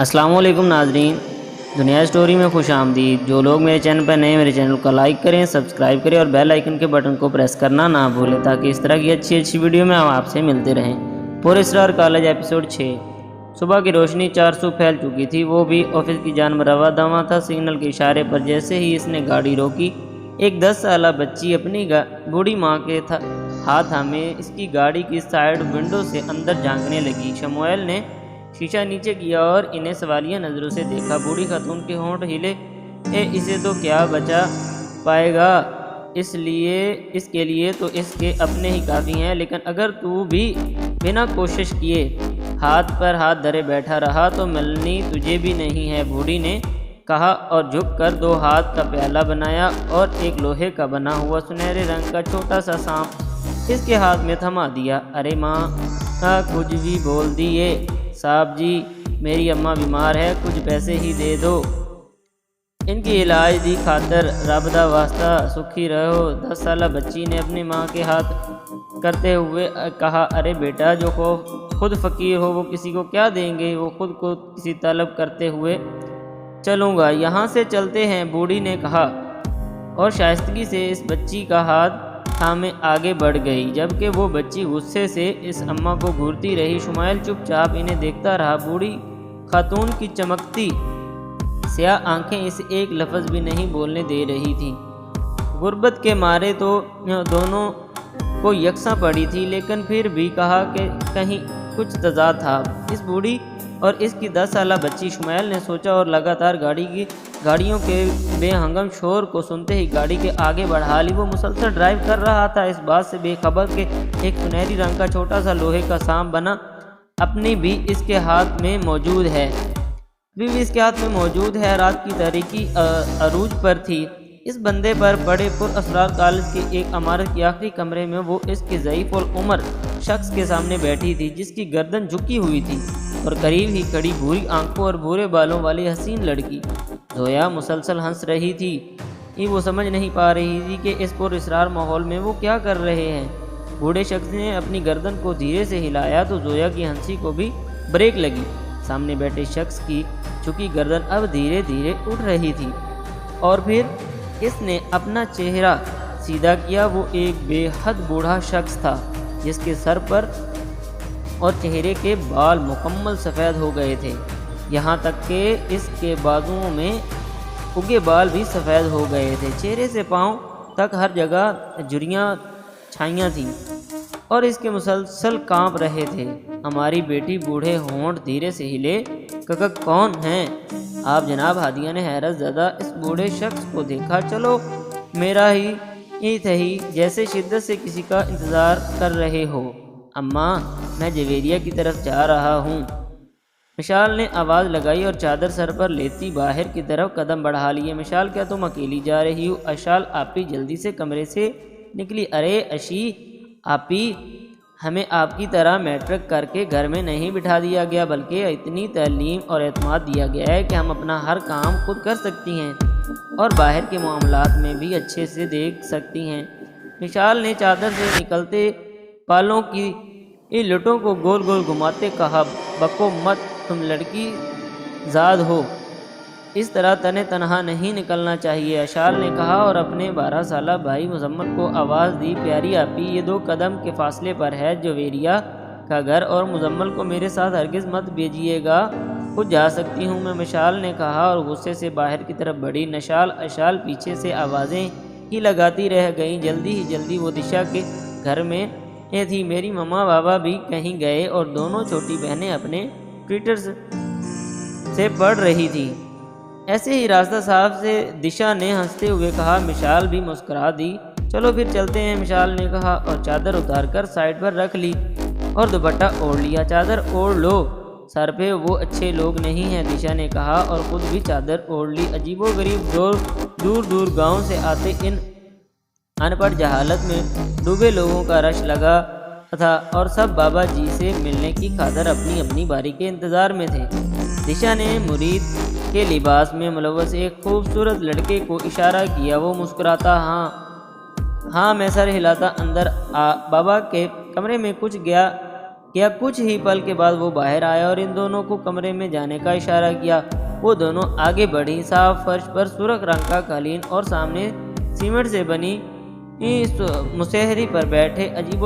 السلام علیکم ناظرین، دنیا سٹوری میں خوش آمدید۔ جو لوگ میرے چینل پر نئے، میرے چینل کو لائک کریں، سبسکرائب کریں اور بیل آئیکن کے بٹن کو پریس کرنا نہ بھولیں تاکہ اس طرح کی اچھی ویڈیو میں ہم آپ سے ملتے رہیں۔ پر اسرار کالج ایپیسوڈ 6۔ صبح کی روشنی 400 پھیل چکی تھی، وہ بھی آفس کی جانب رواں دواں تھا۔ سگنل کے اشارے پر جیسے ہی اس نے گاڑی روکی، ایک 10 سالہ بچی اپنی بوڑھی ماں کے ہاتھ تھامے اس کی گاڑی کی سائیڈ ونڈو سے اندر جھانکنے لگی۔ شموئیل نے شیشہ نیچے کیا اور انہیں سوالیہ نظروں سے دیکھا۔ بوڑھی خاتون کے ہونٹ ہلے۔ اسے تو کیا بچا پائے گا، اس کے لیے تو اس کے اپنے ہی کافی ہیں، لیکن اگر تو بھی بنا کوشش کیے ہاتھ پر ہاتھ دھرے بیٹھا رہا تو ملنی تجھے بھی نہیں ہے، بوڑھی نے کہا اور جھک کر 2 ہاتھ کا پیالہ بنایا اور ایک لوہے کا بنا ہوا سنہرے رنگ کا چھوٹا سا سانپ اس کے ہاتھ میں تھما دیا۔ ارے ماں، کچھ بھی بول دیے۔ صاحب جی، میری اماں بیمار ہے، کچھ پیسے ہی دے دو، ان کی علاج دی خاطر، رب دا واسطہ سکھی رہو۔ 10 سالہ بچی نے اپنی ماں کے ہاتھ کرتے ہوئے کہا، ارے بیٹا، جو خود فقیر ہو وہ کسی کو کیا دیں گے؟ وہ خود کو کسی طلب کرتے ہوئے چلوں گا، یہاں سے چلتے ہیں، بوڑھی نے کہا اور شائستگی سے اس بچی کا ہاتھ تھامے آگے بڑھ گئی، جبکہ وہ بچی غصے سے اس اماں کو گھورتی رہی۔ شموئیل چپ چاپ انہیں دیکھتا رہا۔ بوڑھی خاتون کی چمکتی سیاہ آنکھیں اسے ایک لفظ بھی نہیں بولنے دے رہی تھیں۔ غربت کے مارے تو دونوں کو یکساں پڑی تھی، لیکن پھر بھی کہا کہ کہیں کچھ تضاد تھا۔ اس بوڑھی اور اس کی 10 سالہ بچی، شموئیل نے سوچا، اور لگاتار گاڑیوں کے بے ہنگم شور کو سنتے ہی گاڑی کے آگے بڑھا لی۔ وہ مسلسل ڈرائیو کر رہا تھا، اس بات سے بے خبر کہ ایک سنہری رنگ کا چھوٹا سا لوہے کا سانپ بنا اپنی بھی اس کے ہاتھ میں موجود ہے۔ رات کی تاریکی عروج پر تھی۔ اس بندے پر بڑے پر اسرار کالج کے ایک عمارت کے آخری کمرے میں وہ اس کے ضعیف العمر شخص کے سامنے بیٹھی تھی، جس کی گردن جھکی ہوئی تھی، اور قریب ہی کھڑی بھوری آنکھوں اور بھورے بالوں والی حسین لڑکی زویا مسلسل ہنس رہی تھی۔ وہ سمجھ نہیں پا رہی تھی کہ اس پر اسرار ماحول میں وہ کیا کر رہے ہیں۔ بوڑھے شخص نے اپنی گردن کو دھیرے سے ہلایا تو زویا کی ہنسی کو بھی بریک لگی۔ سامنے بیٹھے شخص کی جھکی گردن اب دھیرے دھیرے اٹھ رہی تھی، اور پھر اس نے اپنا چہرہ سیدھا کیا۔ وہ ایک بے حد بوڑھا شخص تھا، جس کے سر پر اور چہرے کے بال مکمل سفید ہو گئے تھے، یہاں تک کہ اس کے بازوؤں میں اگے بال بھی سفید ہو گئے تھے۔ چہرے سے پاؤں تک ہر جگہ جھریاں چھائیاں تھیں اور اس کے مسلسل کانپ رہے تھے۔ ہماری بیٹی، بوڑھے ہونٹ دھیرے سے ہلے۔ کون ہیں آپ جناب؟ ہادیہ نے حیرت زدہ اس بوڑھے شخص کو دیکھا۔ چلو میرا ہی تھی، جیسے شدت سے کسی کا انتظار کر رہے ہو۔ اماں، میں جویریہ کی طرف جا رہا ہوں، مشال نے آواز لگائی اور چادر سر پر لیتی باہر کی طرف قدم بڑھا لیے۔ مشال، کیا تم اکیلی جا رہی ہو؟ اشال آپی جلدی سے کمرے سے نکلی۔ ارے اشی آپی، ہمیں آپ کی طرح میٹرک کر کے گھر میں نہیں بٹھا دیا گیا، بلکہ اتنی تعلیم اور اعتماد دیا گیا ہے کہ ہم اپنا ہر کام خود کر سکتی ہیں اور باہر کے معاملات میں بھی اچھے سے دیکھ سکتی ہیں۔ مشال نے چادر سے نکلتے بالوں کی لٹوں کو گول گول گھماتے کہا، بکو مت، تم لڑکی زاد ہو، اس طرح تنہا نہیں نکلنا چاہیے، اشال نے کہا اور اپنے 12 سالہ بھائی مزمل کو آواز دی، پیاری آپی، یہ 2 قدم کے فاصلے پر ہے جویریہ کا گھر، اور مزمل کو میرے ساتھ ہرگز مت بھیجیے گا، خود جا سکتی ہوں میں، مشال نے کہا اور غصے سے باہر کی طرف بڑھی۔ اشال پیچھے سے آوازیں ہی لگاتی رہ گئیں۔ جلدی وہ دشا کے گھر میں تھی۔ میری مما بابا بھی کہیں گئے اور دونوں چھوٹی بہنیں اپنے ٹیوٹرز سے پڑھ رہی تھی۔ ایسے ہی راستہ صاحب سے دشا نے ہنستے ہوئے کہا۔ مشال بھی مسکرا دی۔ چلو پھر چلتے ہیں، مشال نے کہا اور چادر اتار کر سائیڈ پر رکھ لی اور دوپٹہ اوڑھ لیا۔ چادر اوڑھ لو سر پہ، وہ اچھے لوگ نہیں ہیں، دشا نے کہا اور خود بھی چادر اوڑھ لی۔ عجیب و غریب دور گاؤں سے آتے ان ان پڑھ جہالت میں ڈوبے لوگوں کا رش لگا تھا، اور سب بابا جی سے ملنے کی خاطر اپنی اپنی باری کے انتظار میں تھے۔ دشا نے مرید کے لباس میں ملوث ایک خوبصورت لڑکے کو اشارہ کیا۔ وہ مسکراتا ہاں میں سر ہلاتا اندر بابا کے کمرے میں کچھ گیا کیا کچھ ہی پل کے بعد وہ باہر آیا اور ان دونوں کو کمرے میں جانے کا اشارہ کیا۔ وہ دونوں آگے بڑھی، صاف فرش پر سرخ رنگ کا قالین اور سامنے سیمنٹ سے بنی مسہری پر بیٹھے عجیب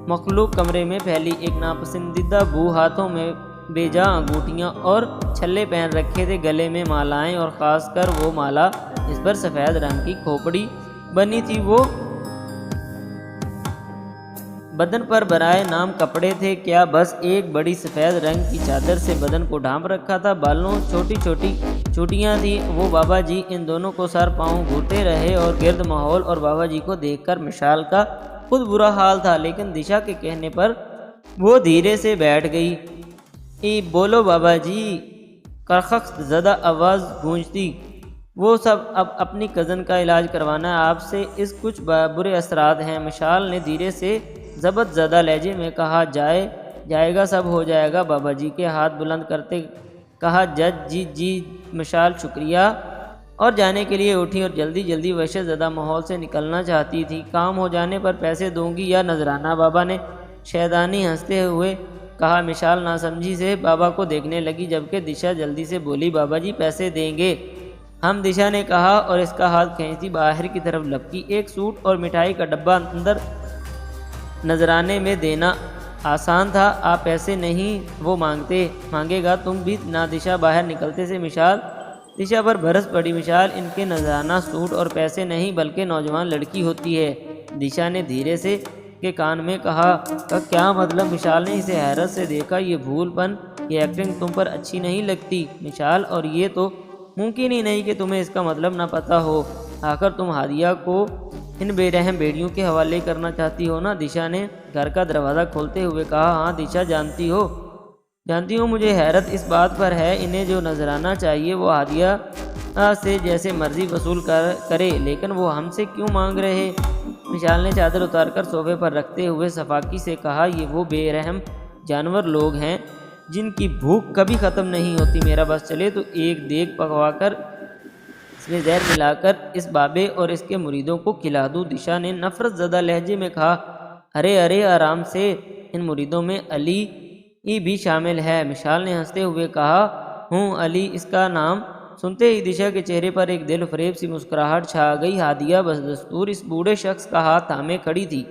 مخلوق کمرے میں پھیلی ایک ناپسندیدہ بو۔ ہاتھوں میں بے جا انگوٹھیاں اور چھلے پہن رکھے تھے، گلے میں مالائیں، اور خاص کر وہ مالا جس پر سفید رنگ کی کھوپڑی بنی تھی۔ وہ بدن پر برائے نام کپڑے تھے، کیا بس ایک بڑی سفید رنگ کی چادر سے بدن کو ڈھانپ رکھا تھا۔ بالوں چھوٹی چھوٹی چوٹیاں تھیں۔ وہ بابا جی ان دونوں کو سر پاؤں گھورتے رہے اور گرد ماحول اور بابا جی کو دیکھ کر مشال کا خود برا حال تھا، لیکن دشا کے کہنے پر وہ دھیرے سے بیٹھ گئی۔ بولو بابا جی، کرخت زدہ آواز گونجتی۔ وہ سب اب اپنی کزن کا علاج کروانا ہے، آپ سے اس کچھ برے اثرات ہیں۔ مشال نے دھیرے سے ضبط زدہ لہجے میں کہا، جائے گا، سب ہو جائے گا۔ بابا جی کے ہاتھ بلند کرتے کہا، جج جی۔ مشال شکریہ، اور جانے کے لیے اٹھی اور جلدی وحشت زدہ ماحول سے نکلنا چاہتی تھی۔ کام ہو جانے پر پیسے دوں گی یا نذرانہ؟ بابا نے شیطانی ہنستے ہوئے کہا۔ مشال ناسمجھی سے بابا کو دیکھنے لگی، جبکہ دشا جلدی سے بولی، بابا جی پیسے دیں گے ہم، دشا نے کہا اور اس کا ہاتھ کھینچتی باہر کی طرف لپکی۔ ایک سوٹ اور مٹھائی کا ڈبہ اندر نذرانے میں دینا آسان تھا، آپ پیسے نہیں وہ مانگے گا تم بھی نہ۔ دشا باہر نکلتے سے مشال دشا پر برس پڑی۔ مشال، ان کے نذرانہ سوٹ اور پیسے نہیں بلکہ نوجوان لڑکی ہوتی ہے، دشا نے دھیرے سے کے کان میں کہا۔ کیا مطلب؟ مشال نے اسے حیرت سے دیکھا۔ یہ بھول پن، یہ ایکٹنگ تم پر اچھی نہیں لگتی مشال، اور یہ تو ممکن ہی نہیں کہ تمہیں اس کا مطلب نہ پتہ ہو۔ آخر تم ہادیہ کو ان بے رحم بھیڑیوں کے حوالے کرنا چاہتی ہو نا؟ دشا نے گھر کا دروازہ کھولتے ہوئے کہا۔ ہاں دشا، جانتی ہوں مجھے حیرت اس بات پر ہے، انہیں جو نذرانہ چاہیے وہ ہادیہ سے جیسے مرضی وصول کرے، لیکن وہ ہم سے کیوں مانگ رہے؟ مشال نے چادر اتار کر صوفے پر رکھتے ہوئے صفاقی سے کہا، یہ وہ بے رحم جانور لوگ ہیں جن کی بھوک کبھی ختم نہیں ہوتی۔ میرا بس چلے تو ایک دیگ پکوا کر اس میں زہر ملا کر اس بابے اور اس کے مریدوں کو کھلا دوں۔ دشا نے نفرت زدہ لہجے میں کہا، ارے آرام سے، ان مریدوں میں علی بھی شامل ہے۔ مشال نے ہنستے ہوئے کہا، علی اس کا نام سنتے ہی دشا کے چہرے پر ایک دل فریب سی مسکراہٹ چھا گئی۔ ہادیہ بدستور اس بوڑھے شخص کا ہاتھ تھامے کھڑی تھی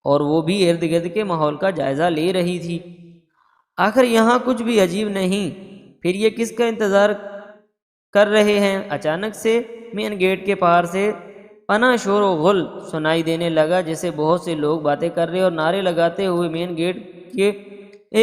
اور وہ بھی ارد گرد کے ماحول کا جائزہ لے رہی تھی۔ آخر یہاں کچھ بھی عجیب نہیں، پھر یہ کس کا انتظار کر رہے ہیں؟ اچانک سے مین گیٹ کے پار سے پناہ شور و غل سنائی دینے لگا، جیسے بہت سے لوگ باتیں کر رہے اور نعرے لگاتے ہوئے۔ مین گیٹ کے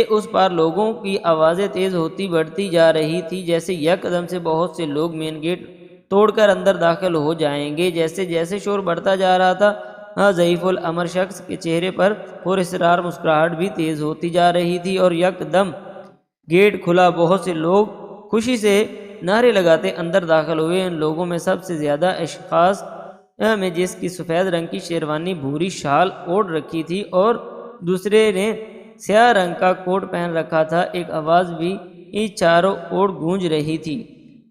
اس پار لوگوں کی آوازیں تیز ہوتی بڑھتی جا رہی تھی، جیسے یک قدم سے بہت سے لوگ مین گیٹ توڑ کر اندر داخل ہو جائیں گے۔ جیسے شور بڑھتا جا رہا تھا، ضعیف العمر شخص کے چہرے پر پراسرار مسکراہٹ بھی تیز ہوتی جا رہی تھی، اور یک دم گیٹ کھلا۔ بہت سے لوگ خوشی سے نعرے لگاتے اندر داخل ہوئے۔ ان لوگوں میں سب سے زیادہ اشخاص میں جس کی سفید رنگ کی شیروانی بھوری شال اوڑھ رکھی تھی اور دوسرے نے سیاہ رنگ کا کوٹ پہن رکھا تھا، ایک آواز بھی چاروں اوڑ گونج رہی تھی،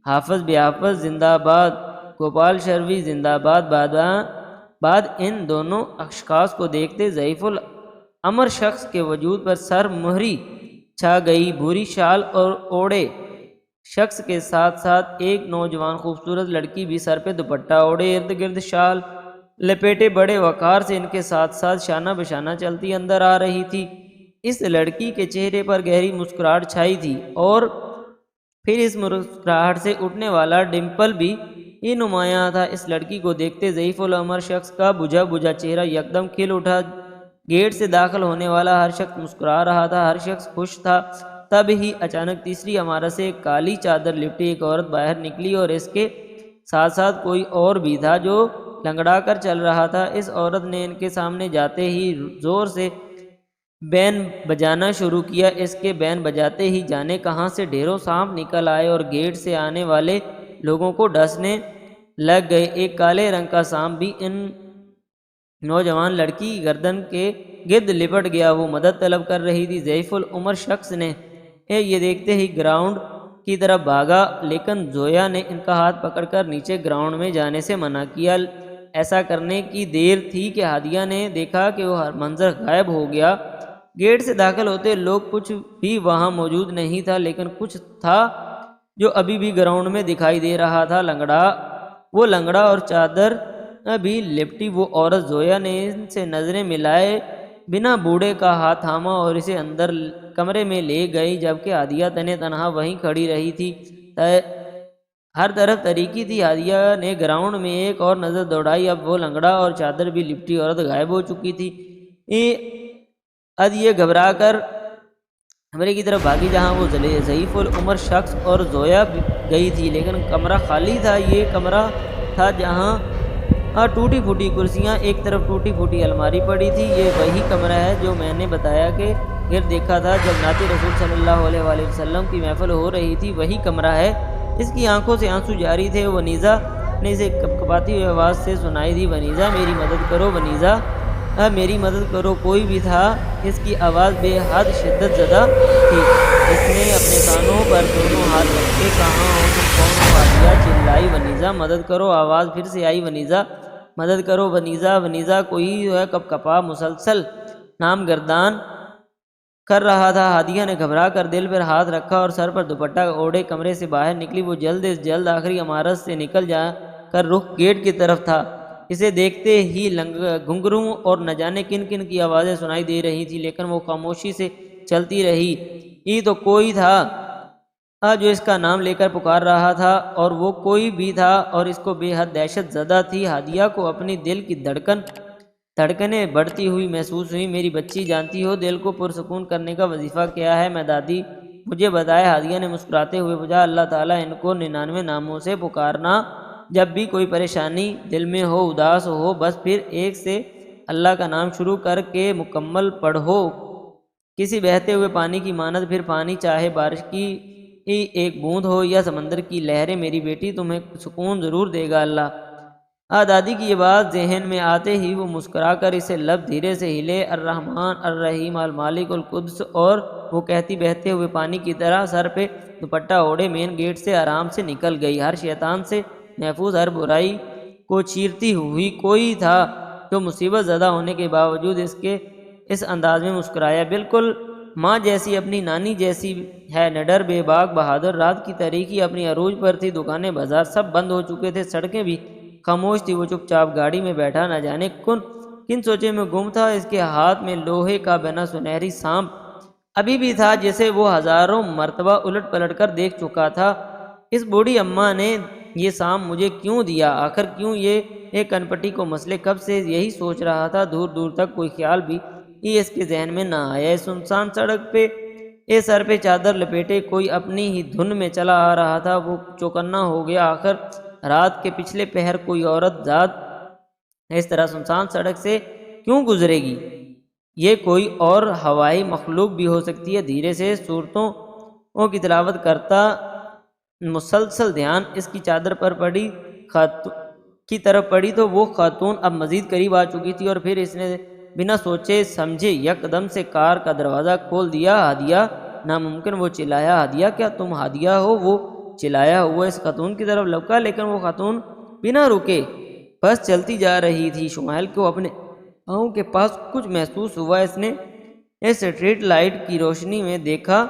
حافظ بے حافظ زندہ باد، گوپال شروی زندہ باد۔ بعد ان دونوں اشخاص کو دیکھتے ضعیف العمر شخص کے وجود پر سر مہری چھا گئی۔ بھوری شال اور اوڑھے شخص کے ساتھ ساتھ ایک نوجوان خوبصورت لڑکی بھی سر پہ دوپٹہ اوڑھے ارد گرد شال لپیٹے بڑے وقار سے ان کے ساتھ ساتھ شانہ بشانہ چلتی اندر آ رہی تھی۔ اس لڑکی کے چہرے پر گہری مسکراہٹ چھائی تھی، اور پھر اس مسکراہٹ سے اٹھنے والا ڈمپل بھی نمایاں تھا۔ اس لڑکی کو دیکھتے ضعیف العمر شخص کا بجھا چہرہ یکدم کھل اٹھا۔ گیٹ سے داخل ہونے والا ہر شخص مسکرا رہا تھا، ہر شخص خوش تھا۔ تب ہی اچانک تیسری عمارت سے ایک کالی چادر لپٹی ایک عورت باہر نکلی، اور اس کے ساتھ ساتھ کوئی اور بھی تھا جو لنگڑا کر چل رہا تھا۔ اس عورت نے ان کے سامنے جاتے ہی زور سے بین بجانا شروع کیا۔ اس کے بین بجاتے ہی جانے کہاں سے ڈھیروں سانپ نکل آئے اور گیٹ سے آنے والے لوگوں کو ڈسنے لگ گئے۔ ایک کالے رنگ کا سانپ بھی ان نوجوان لڑکی کی گردن کے گرد لپٹ گیا، وہ مدد طلب کر رہی تھی۔ ضعیف العمر شخص نے یہ دیکھتے ہی گراؤنڈ کی طرف بھاگا، لیکن زویا نے ان کا ہاتھ پکڑ کر نیچے گراؤنڈ میں جانے سے منع کیا۔ ایسا کرنے کی دیر تھی کہ ہادیہ نے دیکھا کہ وہ ہر منظر غائب ہو گیا۔ گیٹ سے داخل ہوتے لوگ کچھ بھی وہاں موجود نہیں تھا، لیکن کچھ تھا جو ابھی بھی گراؤنڈ میں دکھائی دے رہا تھا۔ وہ لنگڑا اور چادر بھی لپٹی وہ عورت۔ زویا نے ان سے نظریں ملائے بنا بوڑھے کا ہاتھ تھاما اور اسے اندر کمرے میں لے گئی، جبکہ ہادیہ تنہا وہیں کھڑی رہی تھی۔ ہر طرف تاریکی تھی۔ ہادیہ نے گراؤنڈ میں ایک اور نظر دوڑائی، اب وہ لنگڑا اور چادر بھی لپٹی عورت غائب ہو چکی تھی۔ یہ گھبرا کر کمرے کی طرف بھاگی جہاں وہ ضعیف العمر شخص اور زویا گئی تھی، لیکن کمرہ خالی تھا۔ یہ کمرہ تھا جہاں ٹوٹی پھوٹی کرسیاں، ایک طرف ٹوٹی پھوٹی الماری پڑی تھی۔ یہ وہی کمرہ ہے جو میں نے بتایا کہ گرد دیکھا تھا جب نعت رسول صلی اللہ علیہ وآلہ وسلم کی محفل ہو رہی تھی، وہی کمرہ ہے۔ اس کی آنکھوں سے آنسو جاری تھے۔ ونیزا نے اسے کپکپاتی ہوئی آواز سے سنائی دی، ونیزا میری مدد کرو، ونیزا میری مدد کرو۔ کوئی بھی تھا۔ اس کی آواز بے حد شدت زدہ تھی۔ اس نے اپنے کانوں پر دونوں ہاتھ رکھے، کہاں ہو تم، کون ہو؟ ہادیہ چلائی، ونیزا مدد کرو۔ آواز پھر سے آئی، ونیزا مدد کرو، ونیزا ونیزا۔ کوئی کپکپا مسلسل نام گردان کر رہا تھا۔ ہادیہ نے گھبرا کر دل پر ہاتھ رکھا اور سر پر دوپٹہ اوڑھے کمرے سے باہر نکلی۔ وہ جلد از جلد آخری عمارت سے نکل جا کر رخ گیٹ کی طرف تھا۔ اسے دیکھتے ہی گھنگروں اور نہ جانے کن کن کی آوازیں سنائی دے رہی تھی، لیکن وہ خاموشی سے چلتی رہی۔ یہ تو کوئی تھا جو اس کا نام لے کر پکار رہا تھا، اور وہ کوئی بھی تھا اور اس کو بے حد دہشت زدہ تھی۔ ہادیہ کو اپنی دل کی دھڑکنیں بڑھتی ہوئی محسوس ہوئی۔ میری بچی، جانتی ہو دل کو پرسکون کرنے کا وظیفہ کیا ہے؟ میں دادی، مجھے بتائے۔ ہادیہ نے مسکراتے ہوئے پوچھا۔ اللہ تعالیٰ ان کو 99 ناموں سے پکارنا۔ جب بھی کوئی پریشانی دل میں ہو، اداس ہو، بس پھر ایک سے اللہ کا نام شروع کر کے مکمل پڑھو، کسی بہتے ہوئے پانی کی مانند۔ پھر پانی چاہے بارش کی ایک بوند ہو یا سمندر کی لہریں، میری بیٹی تمہیں سکون ضرور دے گا اللہ۔ دادی کی یہ بات ذہن میں آتے ہی وہ مسکرا کر اسے لب دھیرے سے ہلے، الرحمن الرحیم المالک القدس، اور وہ کہتی بہتے ہوئے پانی کی طرح سر پہ دوپٹہ اوڑھے مین گیٹ سے آرام سے نکل گئی، ہر شیطان سے محفوظ، ہر برائی کو چیرتی ہوئی۔ کوئی تھا جو مصیبت زدہ ہونے کے باوجود اس انداز میں مسکرایا، بالکل ماں جیسی، اپنی نانی جیسی ہے، نڈر، بے باک، بہادر۔ رات کی تاریکی اپنی عروج پر تھی، دکانیں بازار سب بند ہو چکے تھے، سڑکیں بھی خاموش تھی۔ وہ چپ چاپ گاڑی میں بیٹھا، نہ جانے کن سوچے میں گم تھا۔ اس کے ہاتھ میں لوہے کا بنا سنہری سانپ ابھی بھی تھا، جسے وہ ہزاروں مرتبہ الٹ پلٹ کر دیکھ چکا تھا۔ اس بوڑھی اماں نے یہ سانپ مجھے کیوں دیا؟ آخر کیوں؟ یہ ایک کنپٹی کو مسئلے کب سے یہی سوچ رہا تھا۔ دور دور تک کوئی خیال بھی اس کے ذہن میں نہ آیا۔ سنسان سڑک پہ سر پہ چادر لپیٹے کوئی اپنی ہی دھن میں چلا آ رہا تھا۔ وہ چوکنا ہو گیا۔ آخر رات کے پچھلے پہر کوئی عورت ذات اس طرح سنسان سڑک سے کیوں گزرے گی؟ یہ کوئی اور ہوائی مخلوق بھی ہو سکتی ہے۔ دھیرے سے صورتوں کی تلاوت کرتا مسلسل دھیان اس کی چادر پر پڑی کی طرف پڑی تو وہ خاتون اب مزید قریب آ چکی تھی، اور پھر اس نے بنا سوچے سمجھے یک دم سے کار کا دروازہ کھول دیا۔ ہادیہ! ناممکن! وہ چلایا۔ ہادیہ! کیا تم ہادیہ ہو؟ وہ چلایا ہوا اس خاتون کی طرف لپکا، لیکن وہ خاتون بنا رکے بس چلتی جا رہی تھی۔ شمائل کو اپنے پاؤں کے پاس کچھ محسوس ہوا۔ اس نے اس اسٹریٹ لائٹ کی روشنی میں دیکھا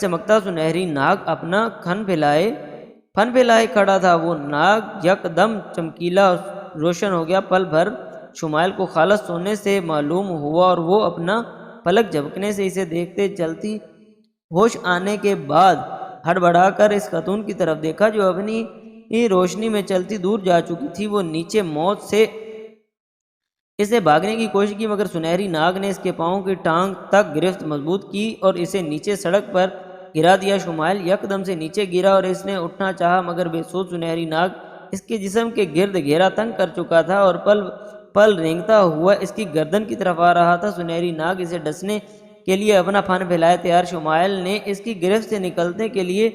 چمکتا سنہری ناگ اپنا پھن پھیلائے کھڑا تھا۔ وہ ناگ یک دم چمکیلا روشن ہو گیا۔ پل بھر شمائل کو خالص سونے سے معلوم ہوا، اور وہ اپنا پلک جھپکنے سے اسے دیکھتے چلتی ہوش آنے کے بعد ہڑبڑا کر اس خاتون کی طرف دیکھا جو اپنی روشنی میں چلتی دور جا چکی تھی۔ وہ نیچے موت سے اسے بھاگنے کی کوشش کی، مگر سنہری ناگ نے اس کے پاؤں کی ٹانگ تک گرفت مضبوط کی اور اسے نیچے سڑک پر گرا دیا۔ شمائل یک دم سے نیچے گرا اور اس نے اٹھنا چاہا، مگر بے سوچ سنہری ناگ اس کے جسم کے گرد گھیرا تنگ کر چکا تھا اور پل رینگتا ہوا اس کی گردن کی طرف آ رہا تھا۔ سنہری ناگ اسے ڈسنے کے لیے اپنا پھن پھیلائے تیار۔ شمائل نے اس کی گرفت سے نکلنے کے لیے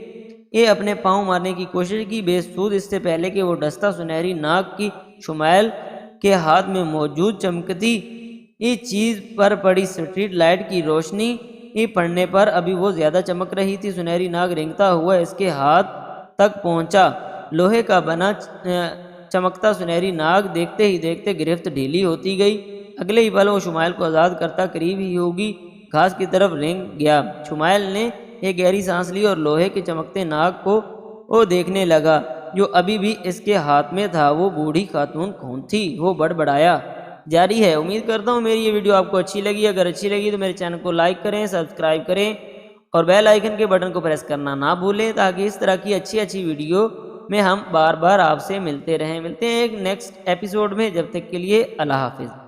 اپنے پاؤں مارنے کی کوشش کی، بے سود۔ اس سے پہلے کہ وہ ڈستا، سنہری ناگ کی شمائل کے ہاتھ میں موجود چمکتی چیز پر پڑی اسٹریٹ لائٹ کی روشنی پڑنے پر ابھی وہ زیادہ چمک رہی تھی۔ سنہری ناگ رینگتا ہوا اس کے ہاتھ تک پہنچا۔ لوہے کا بنا چمکتا سنہری ناگ دیکھتے ہی دیکھتے گرفت ڈھیلی ہوتی گئی۔ اگلے ہی پل وہ شمائل کو آزاد کرتا قریب ہی ہوگی گھاس کی طرف رینگ گیا۔ شمائل نے ایک گہری سانس لی اور لوہے کے چمکتے ناک کو وہ دیکھنے لگا جو ابھی بھی اس کے ہاتھ میں تھا۔ وہ بوڑھی خاتون کون تھی؟ وہ بڑبڑایا۔ جاری ہے۔ امید کرتا ہوں میری یہ ویڈیو آپ کو اچھی لگی۔ اگر اچھی لگی تو میرے چینل کو لائک کریں، سبسکرائب کریں اور بیل آئیکن کے بٹن کو پریس کرنا نہ بھولیں تاکہ اس طرح کی اچھی ویڈیو میں ہم بار بار آپ سے ملتے رہیں۔ ملتے ہیں ایک نیکسٹ ایپیسوڈ میں، جب تک کے لیے اللہ حافظ۔